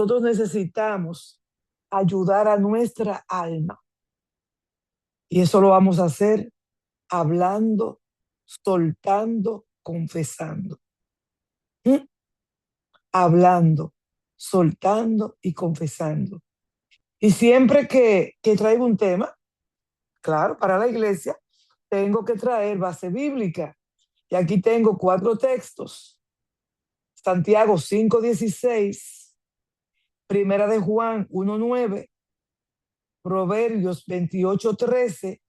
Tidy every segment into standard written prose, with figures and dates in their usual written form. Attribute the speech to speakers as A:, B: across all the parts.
A: Nosotros necesitamos ayudar a nuestra alma. Y eso lo vamos a hacer hablando, soltando, confesando. ¿Mm? Hablando, soltando y confesando. Y siempre que traigo un tema, claro, para la iglesia, tengo que traer base bíblica. Y aquí tengo 4 textos. Santiago 5:16, Primera de Juan 1:9, Proverbios 28:13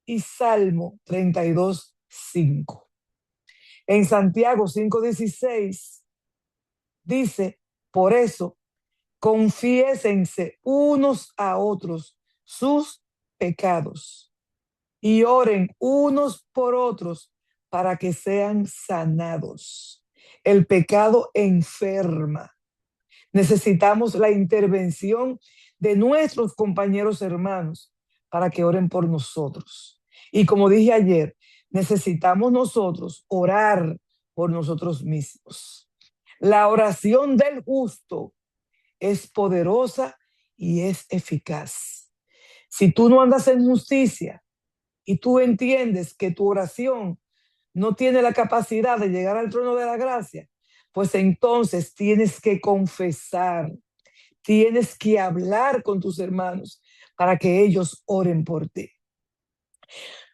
A: y Salmo 32:5. En Santiago 5:16 dice, por eso, confiésense unos a otros sus pecados y oren unos por otros para que sean sanados. El pecado enferma. Necesitamos la intervención de nuestros compañeros hermanos para que oren por nosotros. Y como dije ayer, necesitamos nosotros orar por nosotros mismos. La oración del justo es poderosa y es eficaz. Si tú no andas en justicia y tú entiendes que tu oración no tiene la capacidad de llegar al trono de la gracia, pues entonces tienes que confesar, tienes que hablar con tus hermanos para que ellos oren por ti.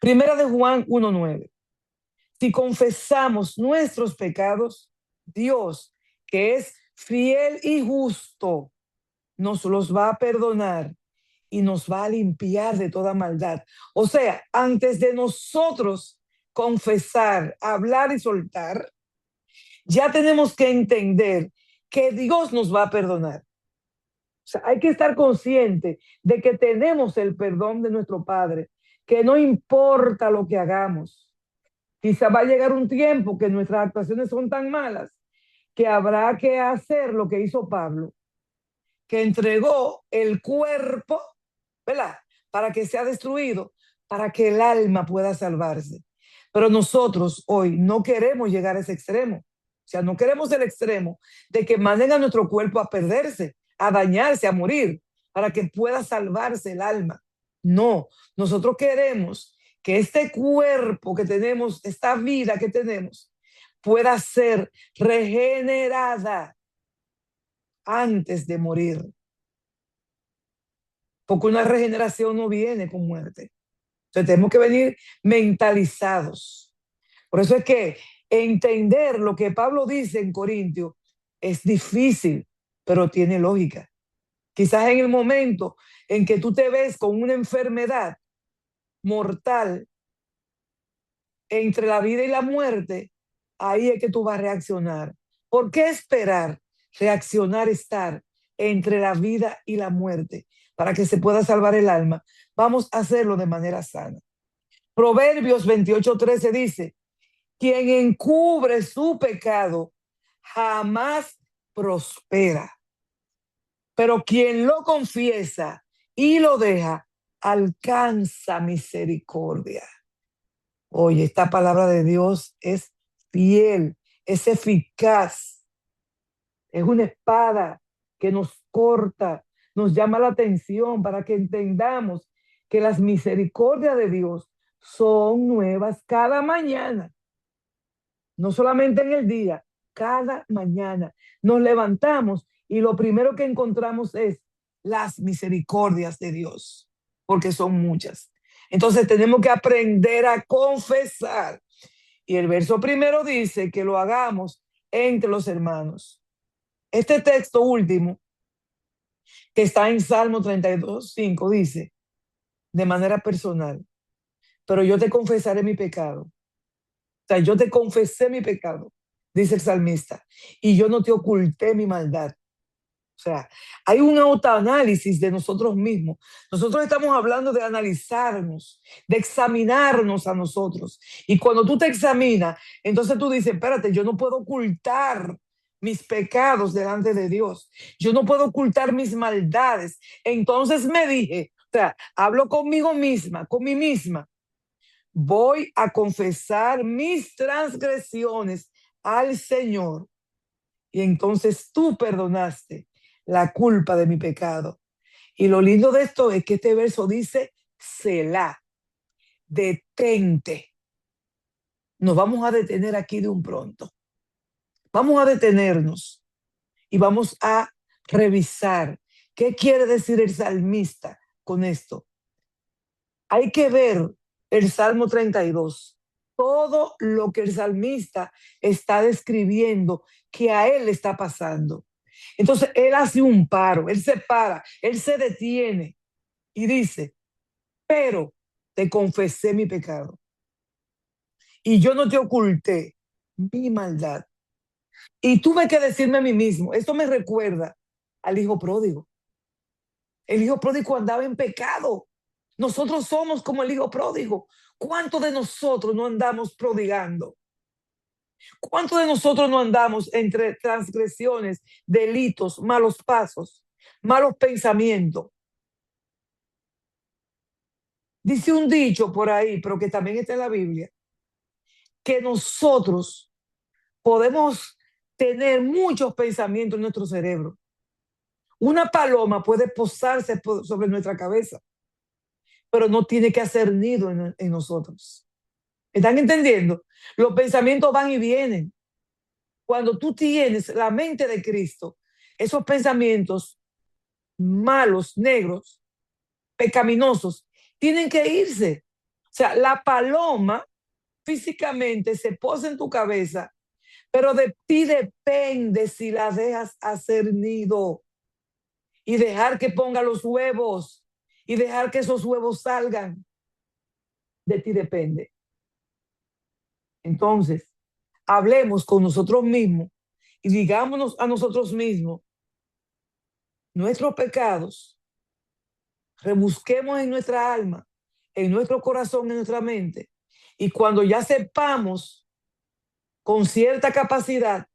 A: Primera de Juan 1:9. Si confesamos nuestros pecados, Dios, que es fiel y justo, nos los va a perdonar y nos va a limpiar de toda maldad. O sea, antes de nosotros confesar, hablar y soltar, ya tenemos que entender que Dios nos va a perdonar. O sea, hay que estar consciente de que tenemos el perdón de nuestro Padre, que no importa lo que hagamos. Quizá va a llegar un tiempo que nuestras actuaciones son tan malas que habrá que hacer lo que hizo Pablo, que entregó el cuerpo, ¿verdad? Para que sea destruido, para que el alma pueda salvarse. Pero nosotros hoy no queremos llegar a ese extremo. O sea, no queremos el extremo de que manden a nuestro cuerpo a perderse, a dañarse, a morir, para que pueda salvarse el alma. No, nosotros queremos que este cuerpo que tenemos, esta vida que tenemos, pueda ser regenerada antes de morir. Porque una regeneración no viene con muerte. Entonces tenemos que venir mentalizados. Por eso es que entender lo que Pablo dice en Corintios es difícil, pero tiene lógica. Quizás en el momento en que tú te ves con una enfermedad mortal entre la vida y la muerte, ahí es que tú vas a reaccionar. ¿Por qué esperar? Reaccionar, estar entre la vida y la muerte para que se pueda salvar el alma. Vamos a hacerlo de manera sana. Proverbios 28:13 dice, quien encubre su pecado jamás prospera, pero quien lo confiesa y lo deja alcanza misericordia. Oye, esta palabra de Dios es fiel, es eficaz, es una espada que nos corta, nos llama la atención para que entendamos que las misericordias de Dios son nuevas cada mañana, no solamente en el día, cada mañana. Nos levantamos y lo primero que encontramos es las misericordias de Dios, porque son muchas. Entonces tenemos que aprender a confesar. Y el verso primero dice que lo hagamos entre los hermanos. Este texto último, que está en Salmo 32:5, dice, de manera personal, pero yo te confesaré mi pecado. O sea, yo te confesé mi pecado, dice el salmista, y yo no te oculté mi maldad. O sea, hay un autoanálisis de nosotros mismos. Nosotros estamos hablando de analizarnos, de examinarnos a nosotros. Y cuando tú te examinas, entonces tú dices, espérate, yo no puedo ocultar mis pecados delante de Dios. Yo no puedo ocultar mis maldades. Entonces me dije, o sea, hablo conmigo misma, con mí misma. Voy a confesar mis transgresiones al Señor. Y entonces tú perdonaste la culpa de mi pecado. Y lo lindo de esto es que este verso dice, Selah, detente. Nos vamos a detener aquí de un pronto. Vamos a detenernos y vamos a revisar qué quiere decir el salmista con esto. Hay que ver el Salmo 32, todo lo que el salmista está describiendo que a él le está pasando. Entonces él hace un paro, él se para, él se detiene y dice, pero te confesé mi pecado y yo no te oculté mi maldad. Y tuve que decirme a mí mismo, esto me recuerda al hijo pródigo. El hijo pródigo andaba en pecado. Nosotros somos como el hijo pródigo. ¿Cuántos de nosotros no andamos prodigando? ¿Cuántos de nosotros no andamos entre transgresiones, delitos, malos pasos, malos pensamientos? Dice un dicho por ahí, pero que también está en la Biblia, que nosotros podemos tener muchos pensamientos en nuestro cerebro. Una paloma puede posarse sobre nuestra cabeza, pero no tiene que hacer nido en nosotros. ¿Están entendiendo? Los pensamientos van y vienen. Cuando tú tienes la mente de Cristo, esos pensamientos malos, negros, pecaminosos, tienen que irse. O sea, la paloma físicamente se posa en tu cabeza, pero de ti depende si la dejas hacer nido y dejar que ponga los huevos y dejar que esos huevos salgan. De ti depende. Entonces, hablemos con nosotros mismos y digámonos a nosotros mismos nuestros pecados, rebusquemos en nuestra alma, en nuestro corazón, en nuestra mente, y cuando ya sepamos con cierta capacidad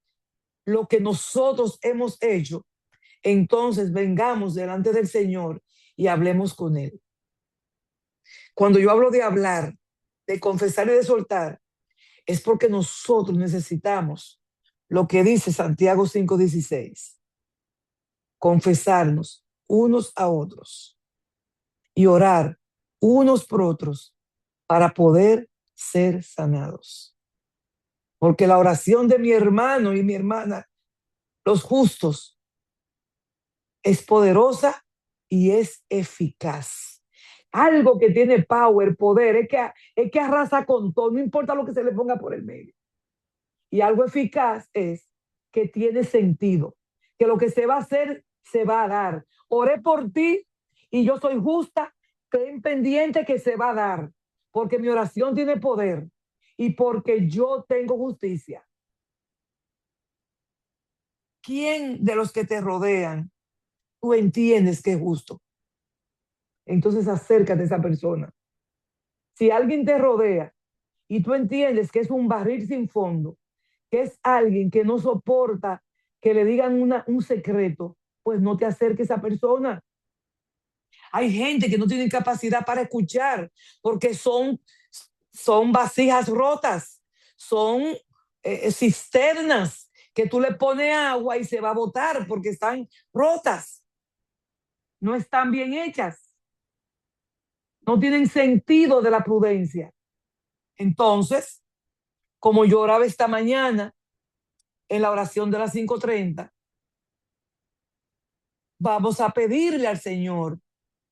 A: lo que nosotros hemos hecho, entonces vengamos delante del Señor y hablemos con Él. Cuando yo hablo de hablar, de confesar y de soltar, es porque nosotros necesitamos lo que dice Santiago 5:16, confesarnos unos a otros y orar unos por otros para poder ser sanados. Porque la oración de mi hermano y mi hermana, los justos, es poderosa y es eficaz. Algo que tiene power, poder, es que arrasa con todo, no importa lo que se le ponga por el medio. Y algo eficaz es que tiene sentido, que lo que se va a hacer se va a dar. Oré por ti y yo soy justa, ten pendiente que se va a dar, porque mi oración tiene poder y porque yo tengo justicia. ¿Quién de los que te rodean tú entiendes que es justo? Entonces acércate a esa persona. Si alguien te rodea y tú entiendes que es un barril sin fondo, que es alguien que no soporta que le digan un secreto, pues no te acerques a esa persona. Hay gente que no tiene capacidad para escuchar porque son vasijas rotas, son cisternas que tú le pones agua y se va a botar porque están rotas, no están bien hechas, no tienen sentido de la prudencia. Entonces, como yo oraba esta mañana en la oración de las 5:30, vamos a pedirle al Señor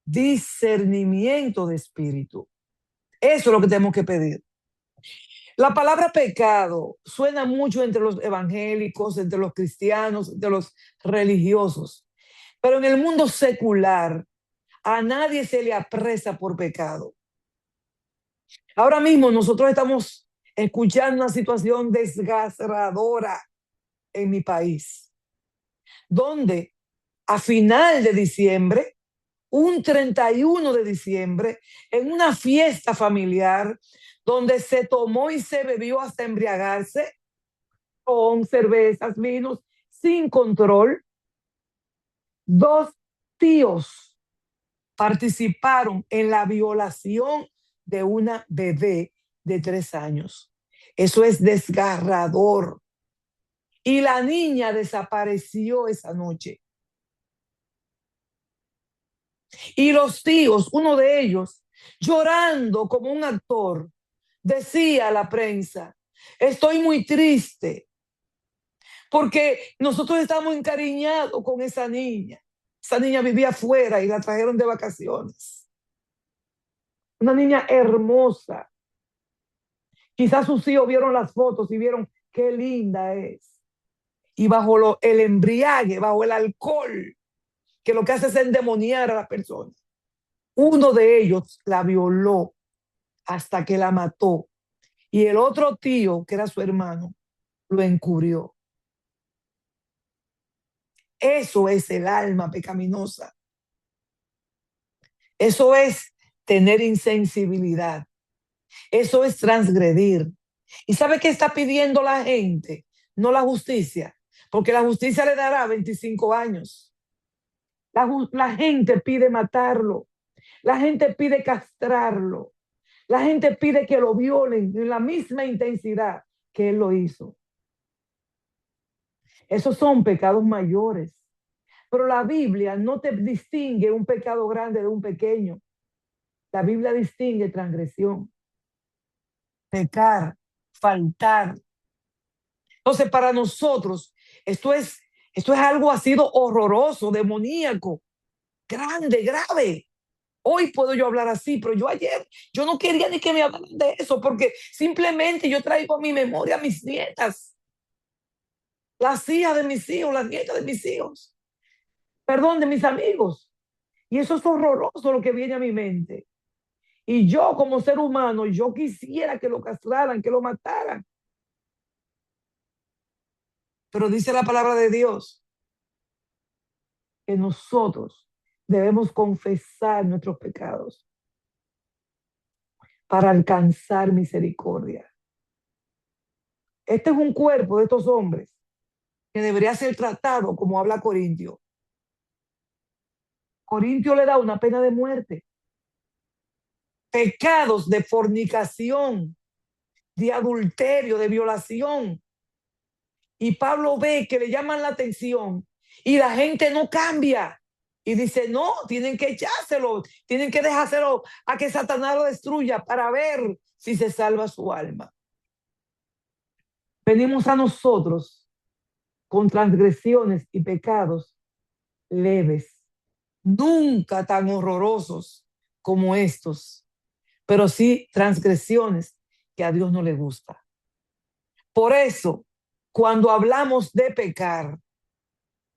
A: discernimiento de espíritu. Eso es lo que tenemos que pedir. La palabra pecado suena mucho entre los evangélicos, entre los cristianos, entre los religiosos, pero en el mundo secular a nadie se le apresa por pecado. Ahora mismo nosotros estamos escuchando una situación desgarradora en mi país, donde a final de diciembre, un 31 de diciembre, en una fiesta familiar donde se tomó y se bebió hasta embriagarse con cervezas, vinos, sin control, dos tíos participaron en la violación de una bebé de 3 años. Eso es desgarrador. Y la niña desapareció esa noche. Y los tíos, uno de ellos, llorando como un actor, decía a la prensa, estoy muy triste porque nosotros estamos encariñados con esa niña. Esa niña vivía afuera y la trajeron de vacaciones. Una niña hermosa. Quizás sus hijos vieron las fotos y vieron qué linda es. Y bajo el embriague, bajo el alcohol, que lo que hace es endemoniar a la persona, uno de ellos la violó hasta que la mató. Y el otro tío, que era su hermano, lo encubrió. Eso es el alma pecaminosa. Eso es tener insensibilidad. Eso es transgredir. ¿Y sabe qué está pidiendo la gente? No la justicia, porque la justicia le dará 25 años. La gente pide matarlo. La gente pide castrarlo. La gente pide que lo violen en la misma intensidad que él lo hizo. Esos son pecados mayores. Pero la Biblia no te distingue un pecado grande de un pequeño. La Biblia distingue transgresión, pecar, faltar. Entonces, para nosotros, esto es algo ha sido horroroso, demoníaco, grande, grave. Hoy puedo yo hablar así, pero yo ayer, yo no quería ni que me hablaran de eso, porque simplemente yo traigo a mi memoria a mis nietas, las hijas de mis hijos, las nietas de mis hijos, perdón, de mis amigos. Y eso es horroroso lo que viene a mi mente. Y yo como ser humano, yo quisiera que lo castraran, que lo mataran. Pero dice la palabra de Dios que nosotros debemos confesar nuestros pecados para alcanzar misericordia. Este es un cuerpo de estos hombres que debería ser tratado como habla Corintio. Corintio le da una pena de muerte. Pecados de fornicación, de adulterio, de violación. Y Pablo ve que le llaman la atención y la gente no cambia. Y dice, no, tienen que echárselo, tienen que dejárselo a que Satanás lo destruya para ver si se salva su alma. Venimos a nosotros con transgresiones y pecados leves, nunca tan horrorosos como estos, pero sí transgresiones que a Dios no le gusta. Por eso, cuando hablamos de pecar,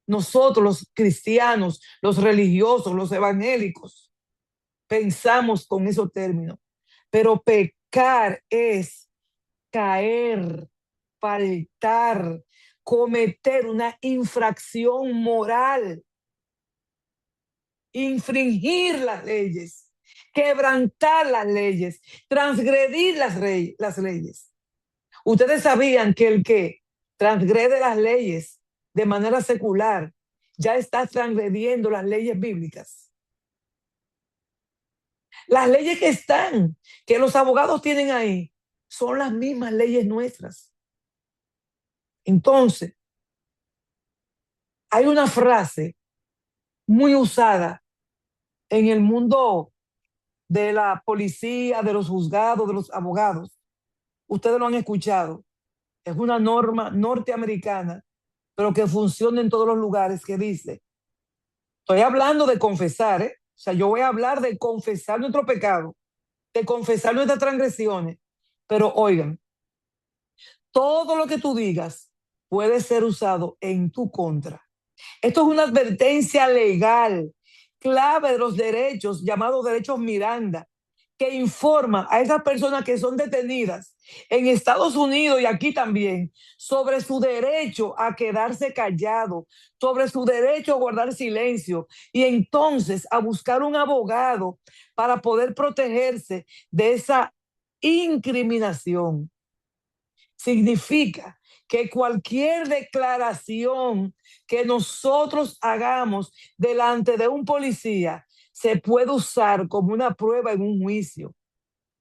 A: nosotros los cristianos, los religiosos, los evangélicos, pensamos con esos términos, pero pecar es caer, faltar, cometer una infracción moral, infringir las leyes, quebrantar las leyes, transgredir las leyes. Ustedes sabían que el que transgrede las leyes de manera secular ya está transgrediendo las leyes bíblicas. Las leyes que están, que los abogados tienen ahí, son las mismas leyes nuestras. Entonces, hay una frase muy usada en el mundo de la policía, de los juzgados, de los abogados. Ustedes lo han escuchado. Es una norma norteamericana, pero que funciona en todos los lugares, que dice, estoy hablando de confesar, ¿eh? O sea, yo voy a hablar de confesar nuestro pecado, de confesar nuestras transgresiones, pero oigan, todo lo que tú digas puede ser usado en tu contra. Esto es una advertencia legal, clave de los derechos, llamados derechos Miranda, que informa a esas personas que son detenidas en Estados Unidos y aquí también sobre su derecho a quedarse callado, sobre su derecho a guardar silencio y entonces a buscar un abogado para poder protegerse de esa incriminación. Significa que cualquier declaración que nosotros hagamos delante de un policía se puede usar como una prueba en un juicio.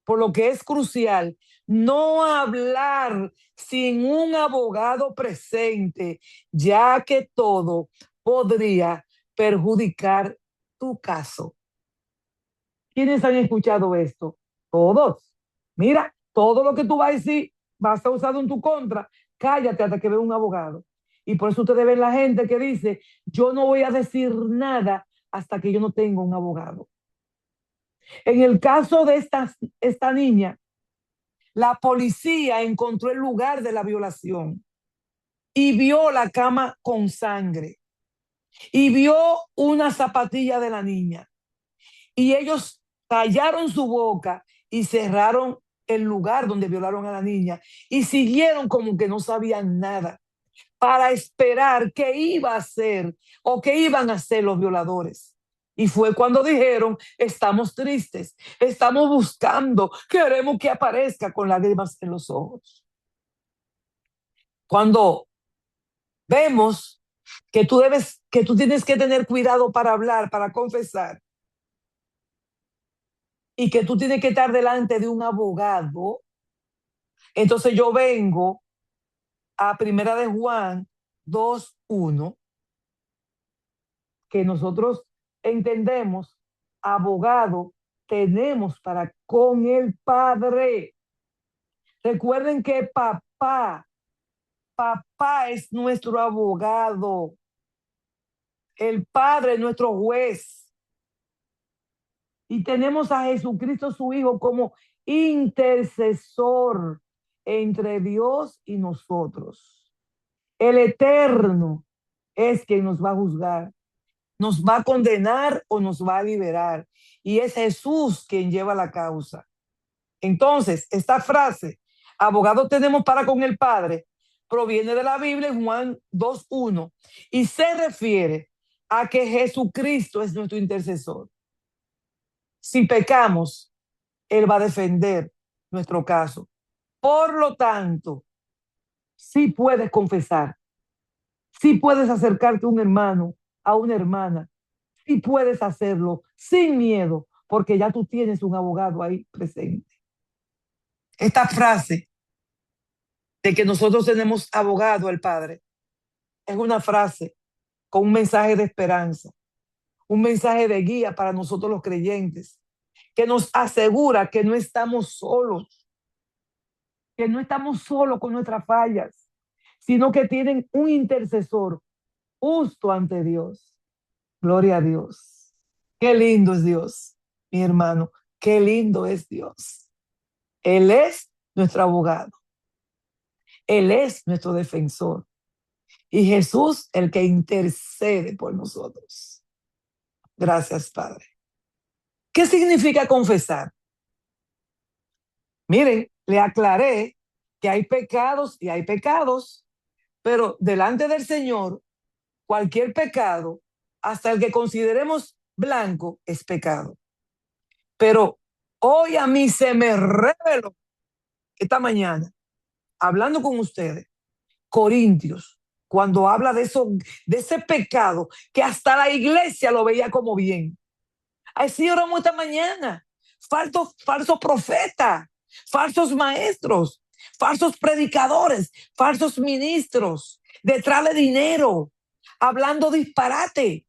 A: Por lo que es crucial no hablar sin un abogado presente, ya que todo podría perjudicar tu caso. ¿Quiénes han escuchado esto? Todos. Mira, todo lo que tú vas a decir vas a usar en tu contra. Cállate hasta que vea un abogado. Y por eso ustedes ven la gente que dice, yo no voy a decir nada hasta que yo no tenga un abogado. En el caso de esta niña, la policía encontró el lugar de la violación y vio la cama con sangre y vio una zapatilla de la niña. Y ellos callaron su boca y cerraron el lugar donde violaron a la niña y siguieron como que no sabían nada para esperar qué iba a hacer o qué iban a hacer los violadores. Y fue cuando dijeron, estamos tristes, estamos buscando, queremos que aparezca con lágrimas en los ojos. Cuando vemos que tú tienes que tener cuidado para hablar, para confesar, y que tú tienes que estar delante de un abogado, entonces yo vengo a Primera de Juan 2:1, que nosotros entendemos, abogado tenemos para con el Padre. Recuerden que papá es nuestro abogado, el Padre es nuestro juez. Y tenemos a Jesucristo, su Hijo, como intercesor entre Dios y nosotros. El Eterno es quien nos va a juzgar, nos va a condenar o nos va a liberar. Y es Jesús quien lleva la causa. Entonces, esta frase, abogado tenemos para con el Padre, proviene de la Biblia en Juan 2:1 y se refiere a que Jesucristo es nuestro intercesor. Si pecamos, Él va a defender nuestro caso. Por lo tanto, sí puedes confesar, sí puedes acercarte a un hermano, a una hermana, sí puedes hacerlo sin miedo, porque ya tú tienes un abogado ahí presente. Esta frase de que nosotros tenemos abogado al Padre es una frase con un mensaje de esperanza, un mensaje de guía para nosotros los creyentes, que nos asegura que no estamos solos con nuestras fallas, sino que tienen un intercesor justo ante Dios. Gloria a Dios. Qué lindo es Dios, mi hermano. Qué lindo es Dios. Él es nuestro abogado. Él es nuestro defensor. Y Jesús, el que intercede por nosotros. Gracias, Padre. ¿Qué significa confesar? Miren, le aclaré que hay pecados y hay pecados, pero delante del Señor, cualquier pecado, hasta el que consideremos blanco, es pecado. Pero hoy a mí se me reveló esta mañana, hablando con ustedes, Corintios, cuando habla de eso, de ese pecado que hasta la iglesia lo veía como bien. Así oramos esta mañana. Falsos profetas, falsos maestros, falsos predicadores, falsos ministros, detrás de dinero, hablando disparate,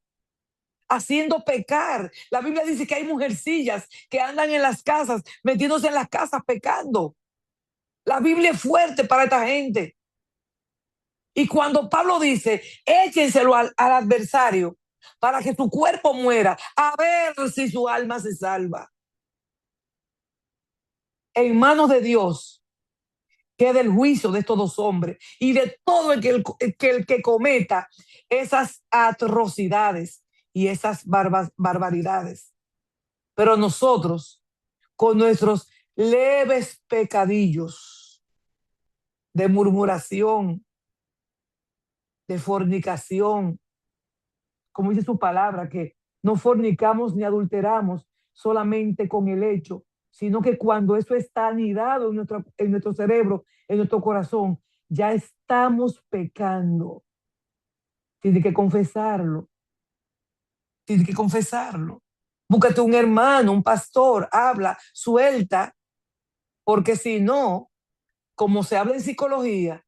A: haciendo pecar. La Biblia dice que hay mujercillas que andan en las casas, metiéndose en las casas pecando. La Biblia es fuerte para esta gente. Y cuando Pablo dice, échenselo al adversario para que su cuerpo muera, a ver si su alma se salva. En manos de Dios queda el juicio de estos dos hombres y de todo el que cometa esas atrocidades y esas barbaridades. Pero nosotros, con nuestros leves pecadillos de murmuración, de fornicación, como dice su palabra, que no fornicamos ni adulteramos solamente con el hecho, sino que cuando eso está anidado en nuestro cerebro, en nuestro corazón, ya estamos pecando. Tiene que confesarlo. Tiene que confesarlo. Búscate un hermano, un pastor, habla, suelta, porque si no, como se habla en psicología,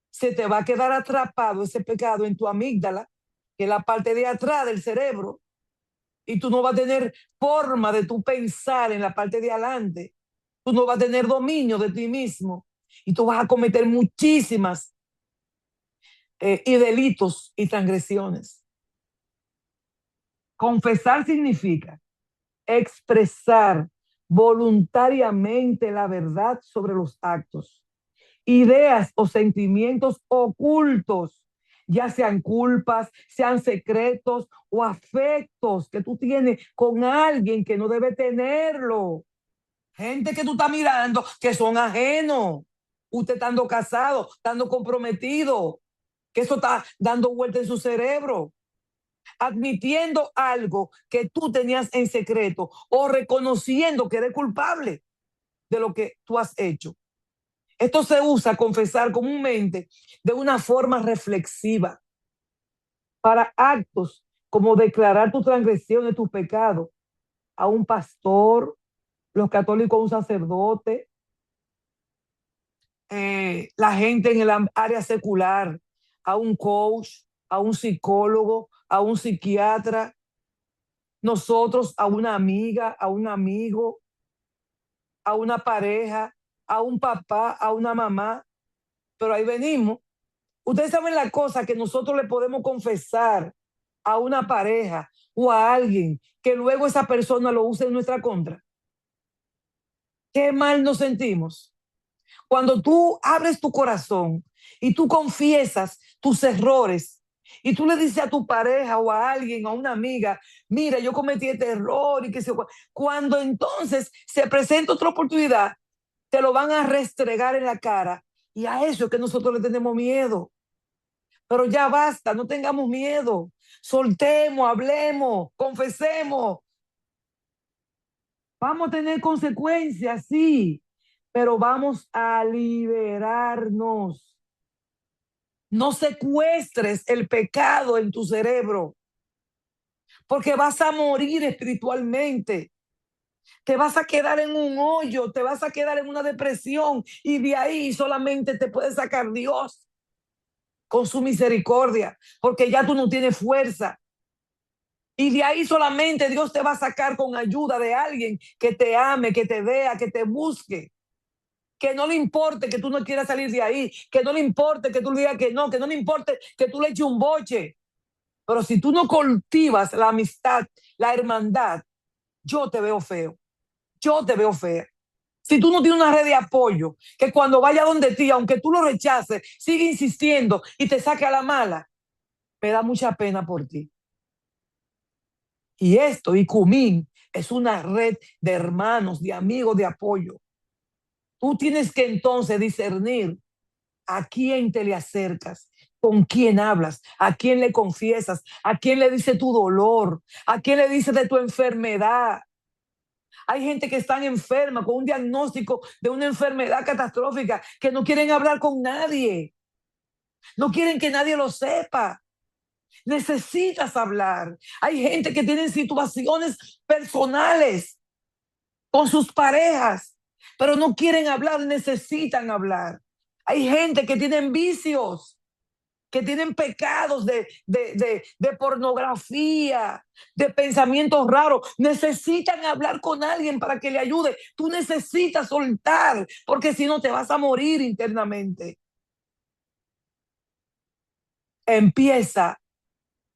A: se te va a quedar atrapado ese pecado en tu amígdala, que es la parte de atrás del cerebro, y tú no vas a tener forma de tú pensar en la parte de adelante. Tú no vas a tener dominio de ti mismo y tú vas a cometer muchísimas y delitos y transgresiones. Confesar significa expresar voluntariamente la verdad sobre los actos, ideas o sentimientos ocultos, ya sean culpas, sean secretos o afectos que tú tienes con alguien que no debe tenerlo. Gente que tú estás mirando que son ajenos. Usted estando casado, estando comprometido, que eso está dando vuelta en su cerebro, admitiendo algo que tú tenías en secreto o reconociendo que eres culpable de lo que tú has hecho. Esto se usa confesar comúnmente de una forma reflexiva para actos como declarar tu transgresión de tus pecados a un pastor, los católicos a un sacerdote, la gente en el área secular, a un coach, a un psicólogo, a un psiquiatra, nosotros a una amiga, a un amigo, a una pareja, a un papá, a una mamá, pero ahí venimos. Ustedes saben la cosa que nosotros le podemos confesar a una pareja o a alguien que luego esa persona lo use en nuestra contra. Qué mal nos sentimos. Cuando tú abres tu corazón y tú confiesas tus errores y tú le dices a tu pareja o a alguien, a una amiga, mira, yo cometí este error y que se... Cuando entonces se presenta otra oportunidad, te lo van a restregar en la cara y a eso es que nosotros le tenemos miedo. Pero ya basta, no tengamos miedo. Soltemos, hablemos, confesemos. Vamos a tener consecuencias, sí, pero vamos a liberarnos. No secuestres el pecado en tu cerebro, porque vas a morir espiritualmente. Te vas a quedar en un hoyo, te vas a quedar en una depresión y de ahí solamente te puede sacar Dios con su misericordia, porque ya tú no tienes fuerza. Y de ahí solamente Dios te va a sacar con ayuda de alguien que te ame, que te vea, que te busque. Que no le importe que tú no quieras salir de ahí, que no le importe que tú le digas que no le importe que tú le eches un boche. Pero si tú no cultivas la amistad, la hermandad, yo te veo feo, yo te veo fea. Si tú no tienes una red de apoyo, que cuando vaya donde ti, aunque tú lo rechaces, sigue insistiendo y te saque a la mala, me da mucha pena por ti. Y esto, y Cumín, es una red de hermanos, de amigos, de apoyo. Tú tienes que entonces discernir a quién te le acercas, con quién hablas, a quién le confiesas, a quién le dice tu dolor, a quién le dice de tu enfermedad. Hay gente que está enferma con un diagnóstico de una enfermedad catastrófica que no quieren hablar con nadie, no quieren que nadie lo sepa. Necesitas hablar. Hay gente que tiene situaciones personales con sus parejas, pero no quieren hablar, necesitan hablar. Hay gente que tiene vicios, que tienen pecados de pornografía, de pensamientos raros. Necesitan hablar con alguien para que le ayude. Tú necesitas soltar, porque si no te vas a morir internamente. Empieza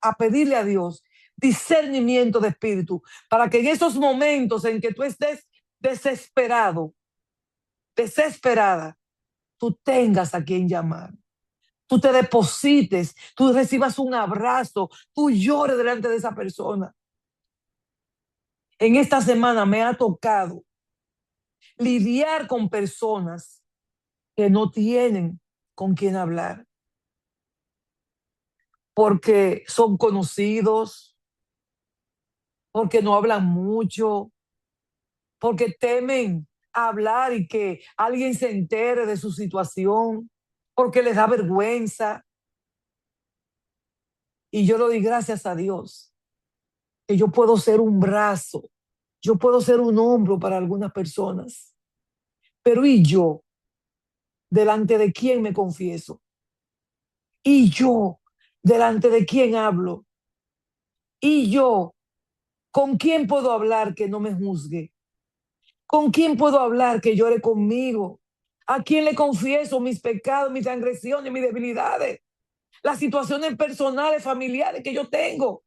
A: a pedirle a Dios discernimiento de espíritu para que en esos momentos en que tú estés desesperado, desesperada, tú tengas a quien llamar. Tú te deposites, tú recibas un abrazo, tú llores delante de esa persona. En esta semana me ha tocado lidiar con personas que no tienen con quién hablar, porque son conocidos, porque no hablan mucho, porque temen hablar y que alguien se entere de su situación, porque les da vergüenza. Y yo le doy gracias a Dios que yo puedo ser un brazo, yo puedo ser un hombro para algunas personas. Pero ¿y yo? ¿Delante de quién me confieso? ¿Y yo? ¿Delante de quién hablo? ¿Y yo? ¿Con quién puedo hablar que no me juzgue? ¿Con quién puedo hablar que llore conmigo? ¿A quién le confieso mis pecados, mis transgresiones, mis debilidades? Las situaciones personales, familiares que yo tengo,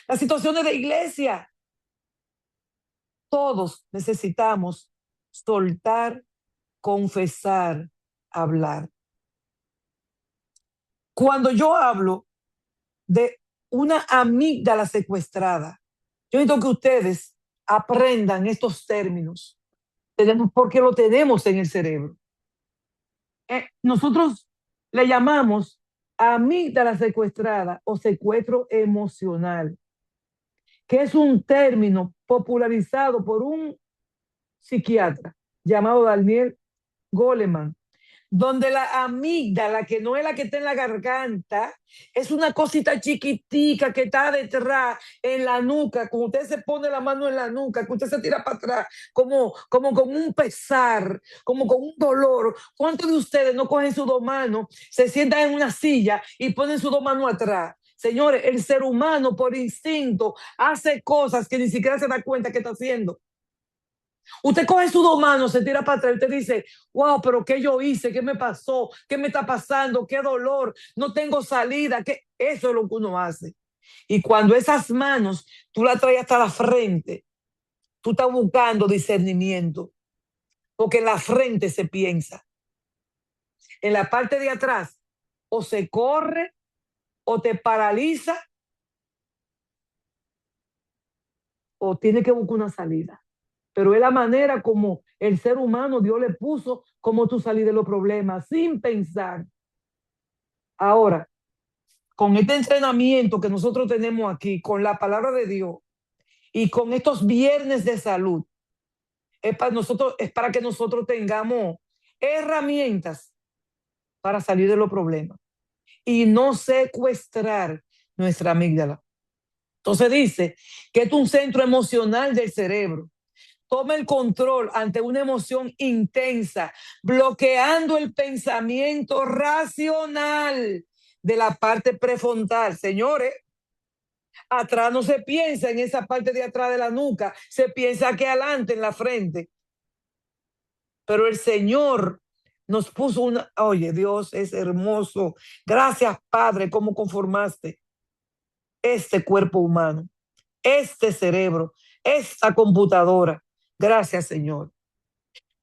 A: las situaciones de iglesia. Todos necesitamos soltar, confesar, hablar. Cuando yo hablo de una amígdala secuestrada, yo necesito que ustedes aprendan estos términos, porque lo tenemos en el cerebro. Nosotros le llamamos amígdala secuestrada o secuestro emocional, que es un término popularizado por un psiquiatra llamado Daniel Goleman, donde la amígdala, que no es la que está en la garganta, es una cosita chiquitica que está detrás, en la nuca, cuando usted se pone la mano en la nuca, que usted se tira para atrás, como con un pesar, como con un dolor. ¿Cuántos de ustedes no cogen sus dos manos, se sientan en una silla y ponen sus dos manos atrás? Señores, el ser humano por instinto hace cosas que ni siquiera se da cuenta que está haciendo. Usted coge sus dos manos, se tira para atrás y usted dice, wow, pero ¿qué yo hice? ¿Qué me pasó? ¿Qué me está pasando? ¿Qué dolor? No tengo salida. ¿Qué? Eso es lo que uno hace. Y cuando esas manos tú las traes hasta la frente, tú estás buscando discernimiento, porque en la frente se piensa. En la parte de atrás, o se corre, o te paraliza, o tiene que buscar una salida. Pero es la manera como el ser humano, Dios le puso como tú salir de los problemas sin pensar. Ahora, con este entrenamiento que nosotros tenemos aquí, con la palabra de Dios y con estos viernes de salud, es para que nosotros tengamos herramientas para salir de los problemas y no secuestrar nuestra amígdala. Entonces dice que es un centro emocional del cerebro. Toma el control ante una emoción intensa, bloqueando el pensamiento racional de la parte prefrontal. Señores, atrás no se piensa en esa parte de atrás de la nuca, se piensa aquí adelante en la frente. Pero el Señor nos puso una, oye, Dios es hermoso. Gracias, Padre, cómo conformaste este cuerpo humano, este cerebro, esta computadora. Gracias, Señor.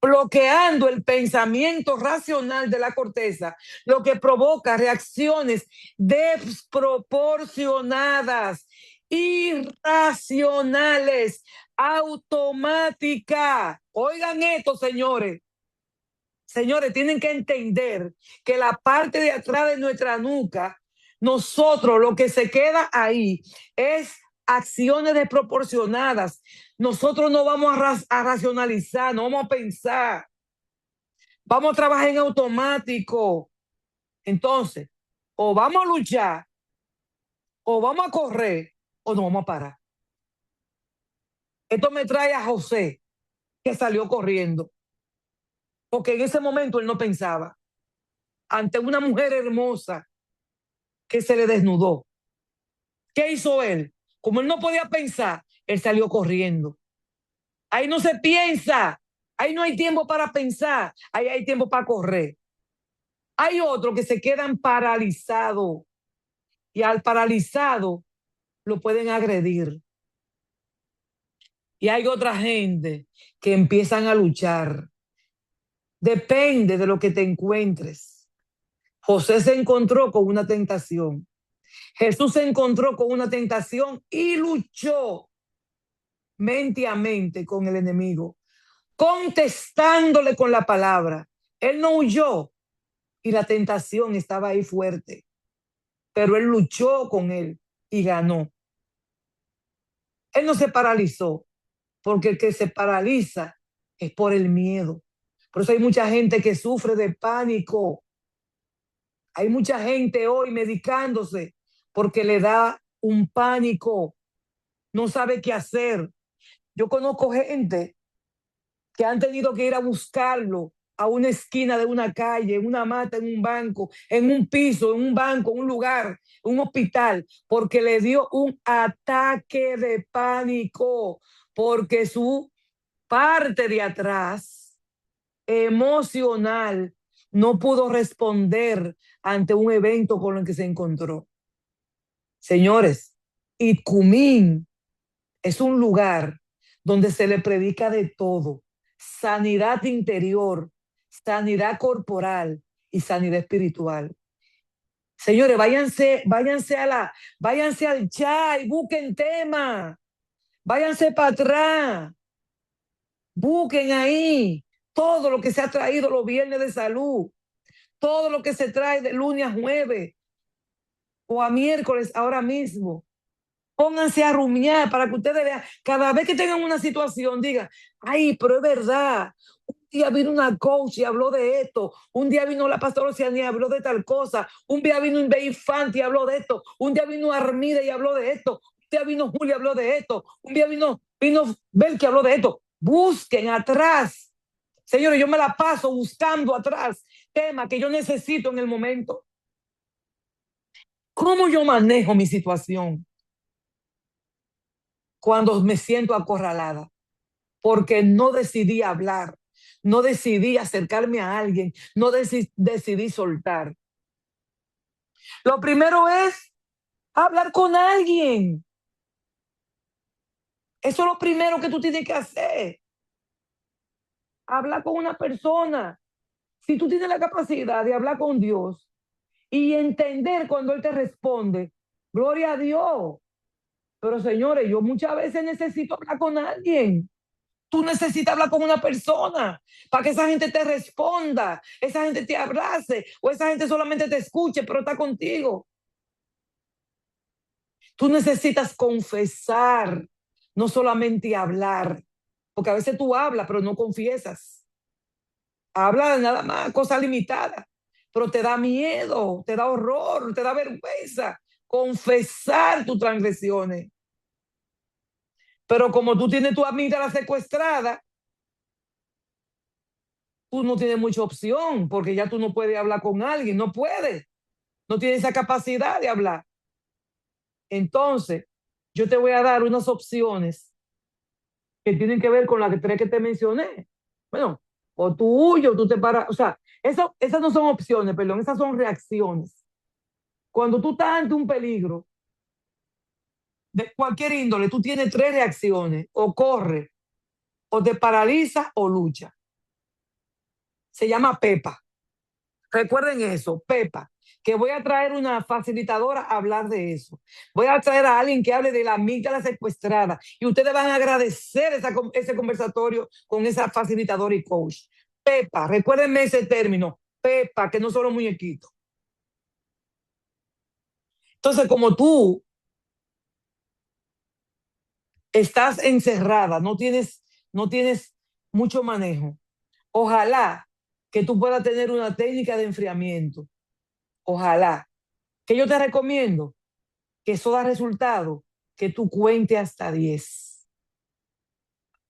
A: Bloqueando el pensamiento racional de la corteza, lo que provoca reacciones desproporcionadas, irracionales, automáticas. Oigan esto, señores. Señores, tienen que entender que la parte de atrás de nuestra nuca, nosotros lo que se queda ahí es acciones desproporcionadas. Nosotros no vamos a racionalizar, no vamos a pensar, vamos a trabajar en automático. Entonces, o vamos a luchar, o vamos a correr, o nos vamos a parar. Esto me trae a José, que salió corriendo, porque en ese momento él no pensaba. Ante una mujer hermosa que se le desnudó, ¿qué hizo él? Como él no podía pensar, él salió corriendo. Ahí no se piensa, ahí no hay tiempo para pensar, ahí hay tiempo para correr. Hay otros que se quedan paralizados y al paralizado lo pueden agredir. Y hay otra gente que empiezan a luchar. Depende de lo que te encuentres. José se encontró con una tentación. Jesús se encontró con una tentación y luchó mente a mente con el enemigo, contestándole con la palabra. Él no huyó y la tentación estaba ahí fuerte, pero él luchó con él y ganó. Él no se paralizó, porque el que se paraliza es por el miedo. Por eso hay mucha gente que sufre de pánico. Hay mucha gente hoy medicándose porque le da un pánico, no sabe qué hacer. Yo conozco gente que han tenido que ir a buscarlo a una esquina de una calle, en una mata, en un banco, en un piso, en un banco, en un lugar, un hospital, porque le dio un ataque de pánico, porque su parte de atrás, emocional, no pudo responder ante un evento con el que se encontró. Señores, Icumín es un lugar donde se le predica de todo: sanidad interior, sanidad corporal y sanidad espiritual. Señores, váyanse al chat y busquen tema, váyanse para atrás, busquen ahí todo lo que se ha traído los viernes de salud, todo lo que se trae de lunes a jueves o a miércoles ahora mismo. Pónganse a rumiar para que ustedes vean, cada vez que tengan una situación, digan, ay, pero es verdad. Un día vino una coach y habló de esto. Un día vino la pastora Oceanía y habló de tal cosa. Un día vino Inve Infante y habló de esto. Un día vino Armida y habló de esto. Un día vino Julia y habló de esto. Un día vino Bel que habló de esto. Busquen atrás. Señores, yo me la paso buscando atrás temas que yo necesito en el momento. ¿Cómo yo manejo mi situación cuando me siento acorralada? Porque no decidí hablar, no decidí acercarme a alguien, no decidí soltar. Lo primero es hablar con alguien. Eso es lo primero que tú tienes que hacer. Hablar con una persona. Si tú tienes la capacidad de hablar con Dios y entender cuando Él te responde, gloria a Dios. Pero señores, yo muchas veces necesito hablar con alguien. Tú necesitas hablar con una persona para que esa gente te responda, esa gente te abrace o esa gente solamente te escuche, pero está contigo. Tú necesitas confesar, no solamente hablar, porque a veces tú hablas, pero no confiesas. Hablas nada más, cosas limitadas, pero te da miedo, te da horror, te da vergüenza confesar tus transgresiones. Pero como tú tienes tu amígdala secuestrada, tú no tienes mucha opción, porque ya tú no puedes hablar con alguien, no puedes, no tienes esa capacidad de hablar. Entonces, yo te voy a dar unas opciones que tienen que ver con las tres que te mencioné. Bueno, o tú huyes, o tú te paras, o sea, esas no son opciones, perdón, esas son reacciones. Cuando tú estás ante un peligro de cualquier índole, tú tienes tres reacciones: o corre, o te paraliza, o lucha. Se llama PEPA. Recuerden eso, Pepa, que voy a traer una facilitadora a hablar de eso. Voy a traer a alguien que hable de la amígdala secuestrada y ustedes van a agradecer ese conversatorio con esa facilitadora y coach. Pepa, recuérdenme ese término, Pepa, que no son los muñequitos. Entonces, como tú estás encerrada, no tienes mucho manejo, ojalá que tú puedas tener una técnica de enfriamiento. Ojalá. Que yo te recomiendo que eso da resultado, que tú cuentes hasta 10.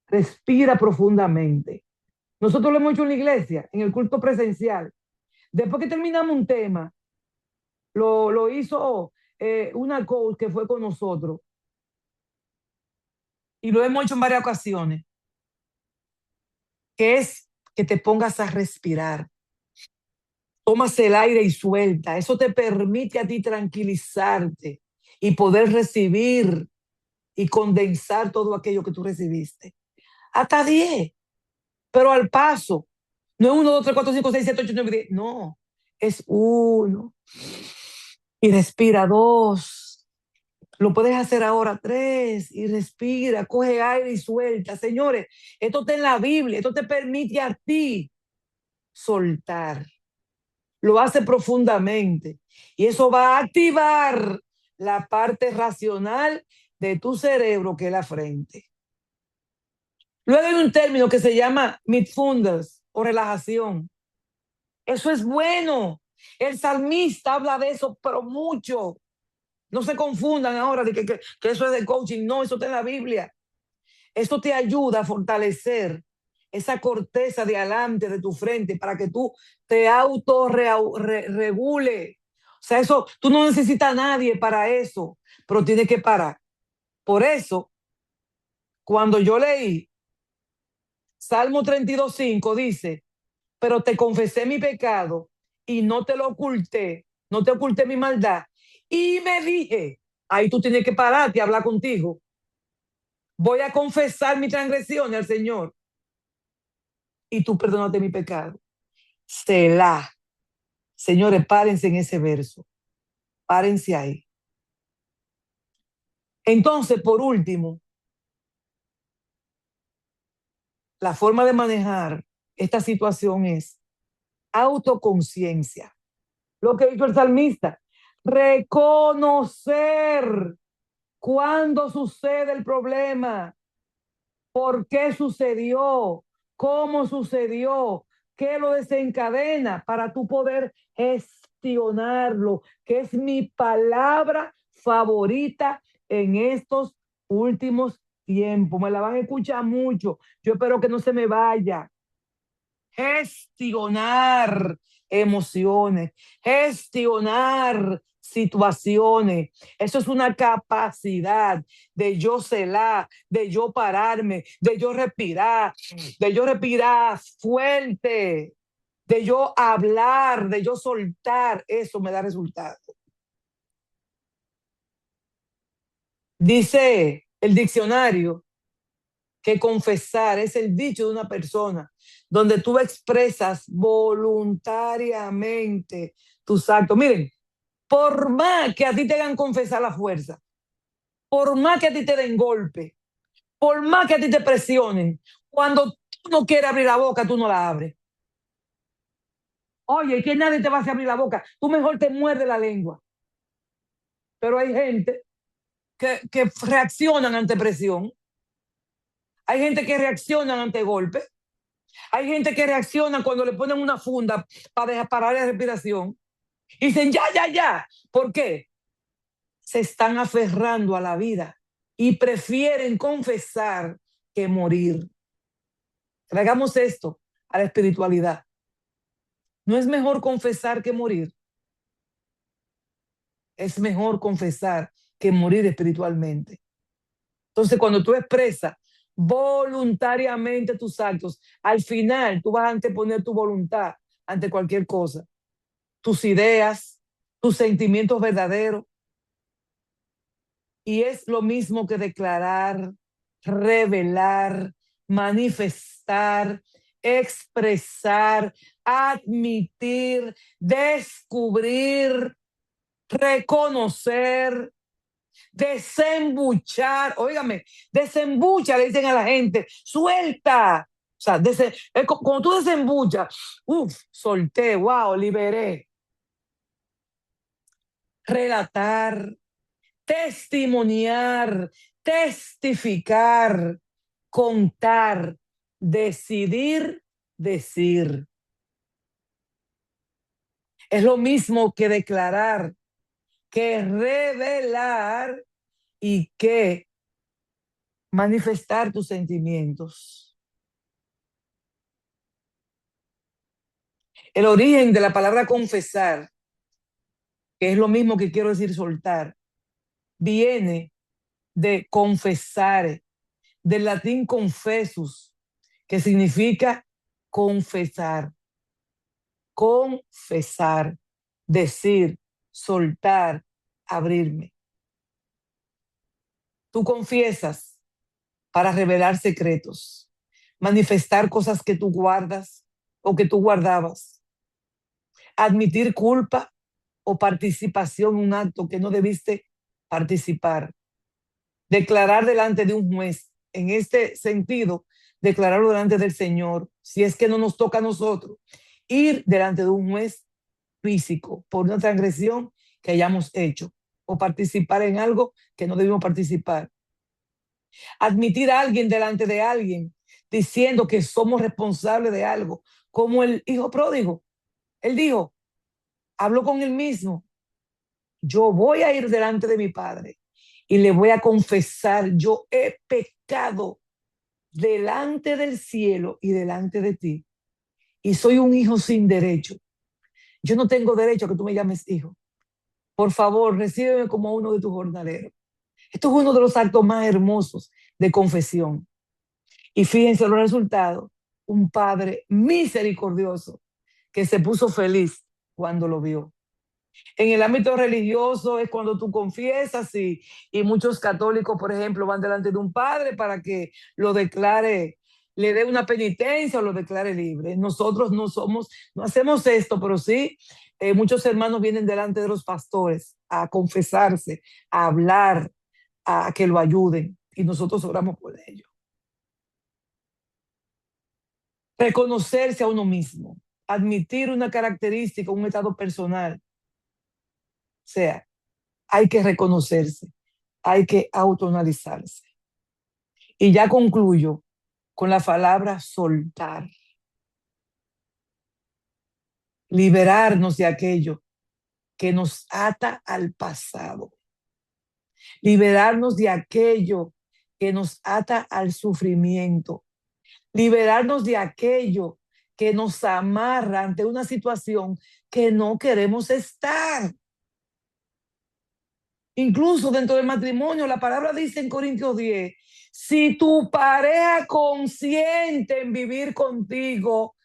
A: Respira profundamente. Nosotros lo hemos hecho en la iglesia, en el culto presencial. Después que terminamos un tema, lo hizo una coach que fue con nosotros y lo hemos hecho en varias ocasiones, que es que te pongas a respirar. Tomas el aire y suelta. Eso te permite a ti tranquilizarte y poder recibir y condensar todo aquello que tú recibiste. Hasta 10. Pero al paso. No es 1, 2, 3, 4, 5, 6, 7, 8, 9, 10. No, es 1. Y respira 2. Lo puedes hacer ahora 3. Y respira, coge aire y suelta. Señores, esto está en la Biblia. Esto te permite a ti soltar. Lo hace profundamente. Y eso va a activar la parte racional de tu cerebro, que es la frente. Luego hay un término que se llama mindfulness o relajación. Eso es bueno. El salmista habla de eso, pero mucho. No se confundan ahora de que eso es de coaching. No, eso está en la Biblia. Esto te ayuda a fortalecer esa corteza de adelante de tu frente para que tú te regule. O sea, eso, tú no necesitas a nadie para eso, pero tienes que parar. Por eso, cuando yo leí Salmo 32:5 dice, pero te confesé mi pecado y no te lo oculté, no te oculté mi maldad. Y me dije, ahí tú tienes que pararte y hablar contigo. Voy a confesar mi transgresión al Señor y tú perdonaste mi pecado. Selah. Señores, párense en ese verso. Párense ahí. Entonces, por último, la forma de manejar esta situación es autoconciencia. Lo que dijo el salmista, reconocer cuándo sucede el problema, por qué sucedió, cómo sucedió, qué lo desencadena para tú poder gestionarlo, que es mi palabra favorita en estos últimos tiempos. Me la van a escuchar mucho. Yo espero que no se me vaya. Gestionar emociones, gestionar situaciones. Eso es una capacidad de yo celar, de yo pararme, de yo respirar fuerte, de yo hablar, de yo soltar. Eso me da resultado. Dice el diccionario que confesar es el dicho de una persona donde tú expresas voluntariamente tus actos. Miren, por más que a ti te hagan confesar la fuerza, por más que a ti te den golpe, por más que a ti te presionen, cuando tú no quieres abrir la boca, tú no la abres. Oye, que nadie te va a hacer abrir la boca. Tú mejor te muerdes la lengua. Pero hay gente que reaccionan ante presión. Hay gente que reacciona ante golpes. Hay gente que reacciona cuando le ponen una funda para dejar parar la respiración. Y dicen, ya, ya, ya. ¿Por qué? Se están aferrando a la vida y prefieren confesar que morir. Tragamos esto a la espiritualidad. No es mejor confesar que morir. Es mejor confesar que morir espiritualmente. Entonces, cuando tú expresas voluntariamente tus actos, al final tú vas a anteponer tu voluntad ante cualquier cosa. Tus ideas, tus sentimientos verdaderos. Y es lo mismo que declarar, revelar, manifestar, expresar, admitir, descubrir, reconocer, desembuchar. Óigame, desembucha, le dicen a la gente, suelta. O sea, cuando tú desembuchas, solté, wow, liberé. Relatar, testimoniar, testificar, contar, decidir, decir. Es lo mismo que declarar, que revelar y que manifestar tus sentimientos. El origen de la palabra confesar, que es lo mismo que quiero decir soltar, viene de confesare, del latín confessus, que significa confesar, confesar, decir, soltar, abrirme. Tú confiesas para revelar secretos, manifestar cosas que tú guardas o que tú guardabas, admitir culpa o participación en un acto que no debiste participar, declarar delante de un juez. En este sentido, declararlo delante del Señor, si es que no nos toca a nosotros, ir delante de un juez físico por una transgresión que hayamos hecho o participar en algo que no debimos participar. Admitir a alguien delante de alguien diciendo que somos responsables de algo, como el hijo pródigo. Él dijo, habló con él mismo, yo voy a ir delante de mi padre y le voy a confesar, yo he pecado delante del cielo y delante de ti, y soy un hijo sin derecho. Yo no tengo derecho a que tú me llames hijo. Por favor, recíbeme como uno de tus jornaleros. Esto es uno de los actos más hermosos de confesión. Y fíjense los resultados. Un padre misericordioso que se puso feliz cuando lo vio. En el ámbito religioso es cuando tú confiesas y muchos católicos, por ejemplo, van delante de un padre para que lo declare, le dé una penitencia o lo declare libre. Nosotros no somos, no hacemos esto, pero sí, muchos hermanos vienen delante de los pastores a confesarse, a hablar, a que lo ayuden y nosotros oramos por ellos. Reconocerse a uno mismo, admitir una característica, un estado personal. O sea, hay que reconocerse, hay que autoanalizarse. Y ya concluyo con la palabra soltar, liberarnos de aquello que nos ata al pasado, liberarnos de aquello que nos ata al sufrimiento, liberarnos de aquello que nos amarra ante una situación que no queremos estar. Incluso dentro del matrimonio, la palabra dice en Corintios 10, si tu pareja consiente en vivir contigo,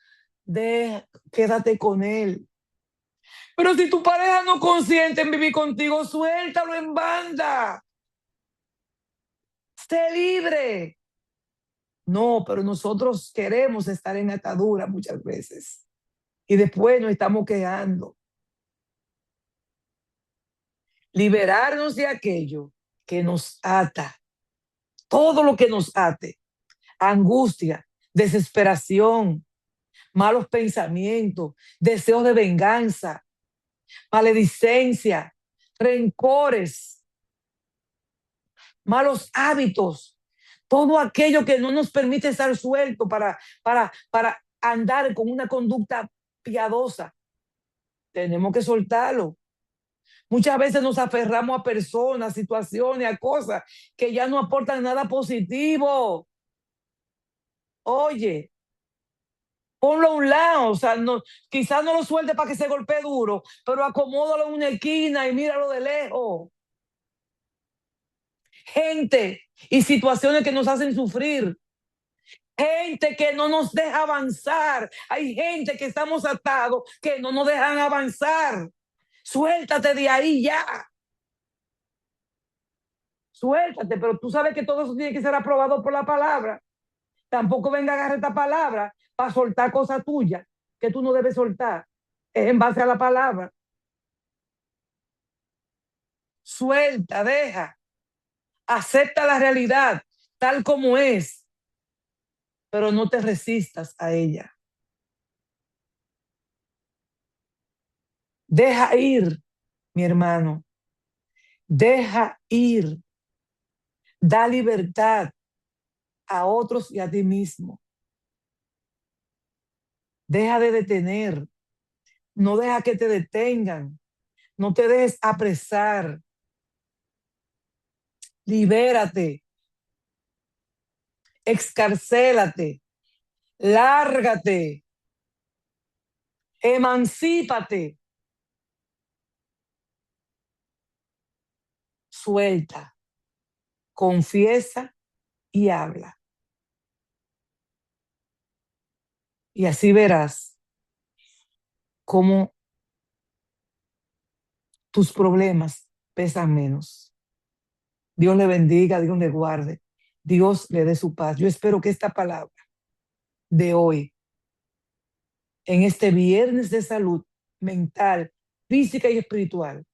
A: quédate con él. Pero si tu pareja no consiente en vivir contigo, suéltalo en banda. Sé libre. No, pero nosotros queremos estar en atadura muchas veces. Y después nos estamos quejando. Liberarnos de aquello que nos ata. Todo lo que nos ate. Angustia, desesperación, malos pensamientos, deseos de venganza, maledicencia, rencores, malos hábitos, todo aquello que no nos permite estar suelto para andar con una conducta piadosa. Tenemos que soltarlo. Muchas veces nos aferramos a personas, situaciones, a cosas que ya no aportan nada positivo. Oye, ponlo a un lado, o sea, no, quizás no lo suelte para que se golpee duro, pero acomódalo en una esquina y míralo de lejos. Gente y situaciones que nos hacen sufrir, gente que no nos deja avanzar, hay gente que estamos atados que no nos dejan avanzar. Suéltate de ahí ya. Suéltate, pero tú sabes que todo eso tiene que ser aprobado por la palabra. Tampoco venga a agarrar esta palabra para soltar cosas tuyas que tú no debes soltar. Es en base a la palabra. Suelta, deja, acepta la realidad tal como es, pero no te resistas a ella. Deja ir, mi hermano. Deja ir. Da libertad a otros y a ti mismo. Deja de detener. No deja que te detengan. No te dejes apresar. Libérate. Excarcélate. Lárgate. Emancípate. Suelta. Confiesa y habla. Y así verás cómo tus problemas pesan menos. Dios le bendiga, Dios le guarde, Dios le dé su paz. Yo espero que esta palabra de hoy, en este viernes de salud mental, física y espiritual,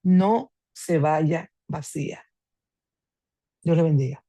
A: no se vaya vacía. Dios le bendiga.